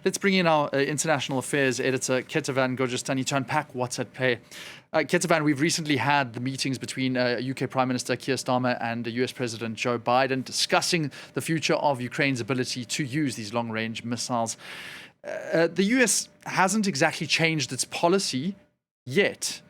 Let's bring in our international affairs editor, Kethevane Gorjestani, to unpack what's at play. Kethevane, we've recently had the meetings between UK Prime Minister Keir Starmer and US President Joe Biden discussing the future of Ukraine's ability to use these long-range missiles. The US hasn't exactly changed its policy yet,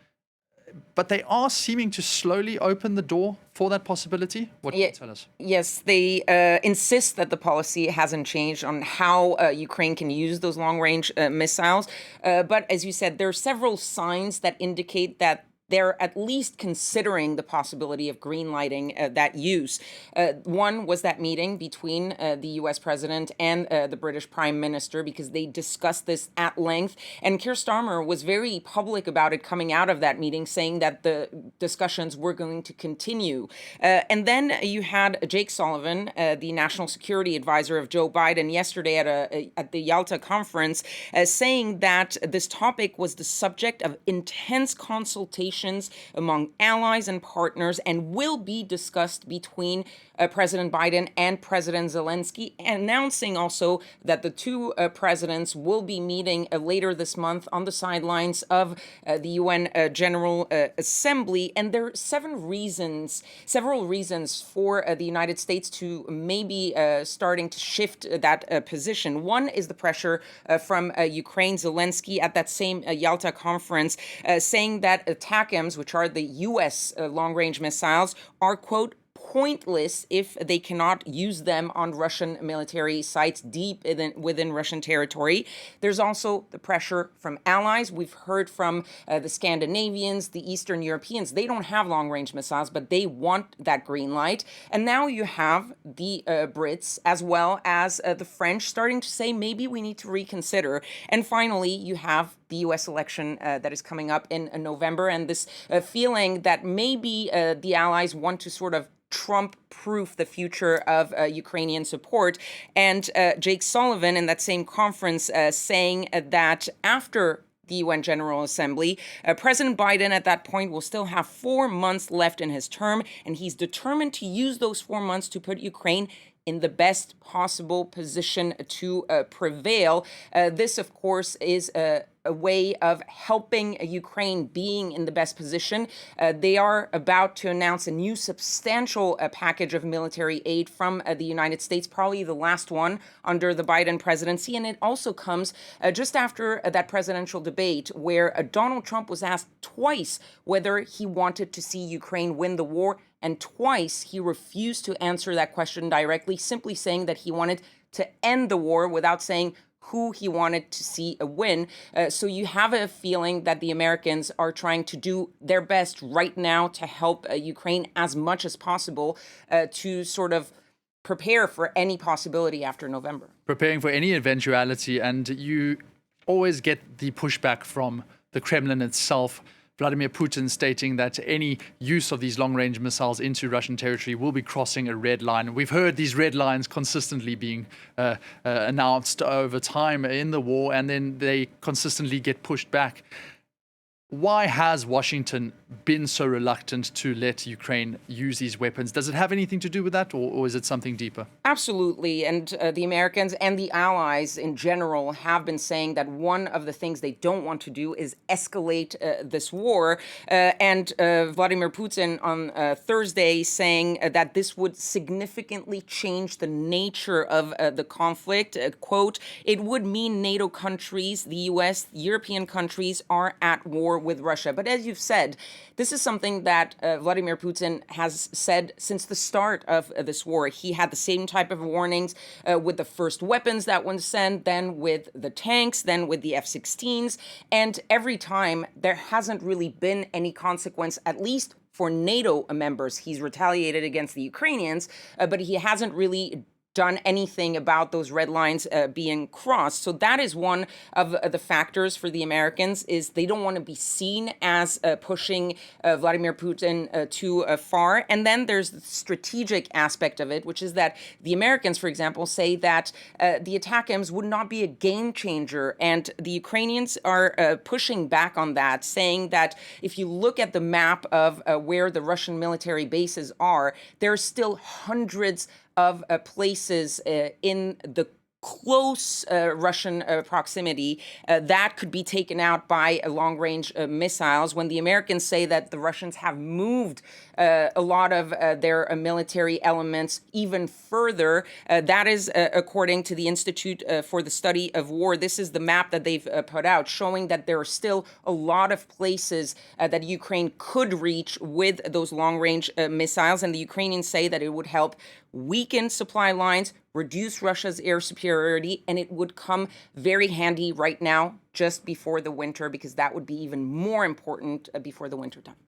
but they are seeming to slowly open the door for that possibility. What can you tell us? Yes, they insist that the policy hasn't changed on how Ukraine can use those long-range missiles. But as you said, there are several signs that indicate that they're at least considering the possibility of greenlighting that use. One was that meeting between the U.S. president and the British prime minister, because they discussed this at length. And Keir Starmer was very public about it coming out of that meeting, saying that the discussions were going to continue. And then you had Jake Sullivan, the national security advisor of Joe Biden, yesterday at the Yalta conference, saying that this topic was the subject of intense consultation among allies and partners and will be discussed between President Biden and President Zelensky, announcing also that the two presidents will be meeting later this month on the sidelines of the UN General Assembly. And there are several reasons for the United States to maybe starting to shift that position. One is the pressure from Ukraine. Zelensky at that same Yalta conference saying that ATACMS, which are the U.S. long-range missiles, are, quote, pointless if they cannot use them on Russian military sites deep within Russian territory. There's also the pressure from allies. We've heard from the Scandinavians, the Eastern Europeans. They don't have long-range missiles, but they want that green light. And now you have the Brits as well as the French starting to say maybe we need to reconsider. And finally, you have the U.S. election that is coming up in November, and this feeling that maybe the allies want to sort of Trump-proof the future of Ukrainian support. And Jake Sullivan in that same conference saying that after the UN General Assembly, President Biden at that point will still have 4 months left in his term, and he's determined to use those 4 months to put Ukraine in the best possible position to prevail. This, of course, is a way of helping Ukraine being in the best position. They are about to announce a new substantial package of military aid from the United States, probably the last one under the Biden presidency. And it also comes just after that presidential debate where Donald Trump was asked twice whether he wanted to see Ukraine win the war. And twice he refused to answer that question directly, simply saying that he wanted to end the war without saying who he wanted to see a win. So you have a feeling that the Americans are trying to do their best right now to help Ukraine as much as possible to sort of prepare for any possibility after November. Preparing for any eventuality, and you always get the pushback from the Kremlin itself. Vladimir Putin stating that any use of these long-range missiles into Russian territory will be crossing a red line. We've heard these red lines consistently being announced over time in the war, and then they consistently get pushed back. Why has Washington been so reluctant to let Ukraine use these weapons? Does it have anything to do with that, or is it something deeper? Absolutely. And the Americans and the allies in general have been saying that one of the things they don't want to do is escalate this war. And Vladimir Putin on Thursday saying that this would significantly change the nature of the conflict. Quote, it would mean NATO countries, the U.S., European countries are at war with Russia. But as you've said, this is something that Vladimir Putin has said since the start of this war. He had the same type of warnings with the first weapons that were sent, then with the tanks, then with the F-16s. And every time there hasn't really been any consequence, at least for NATO members. He's retaliated against the Ukrainians, but he hasn't really done anything about those red lines being crossed. So that is one of the factors for the Americans, is they don't want to be seen as pushing Vladimir Putin too far. And then there's the strategic aspect of it, which is that the Americans, for example, say that the ATACMS would not be a game changer. And the Ukrainians are pushing back on that, saying that if you look at the map of where the Russian military bases are, there are still hundreds of places in the close Russian proximity, that could be taken out by long-range missiles. When the Americans say that the Russians have moved a lot of their military elements even further, that is according to the Institute for the Study of War. This is the map that they've put out, showing that there are still a lot of places that Ukraine could reach with those long-range missiles. And the Ukrainians say that it would help weaken supply lines, reduce Russia's air superiority, and it would come very handy right now, just before the winter, because that would be even more important before the winter time.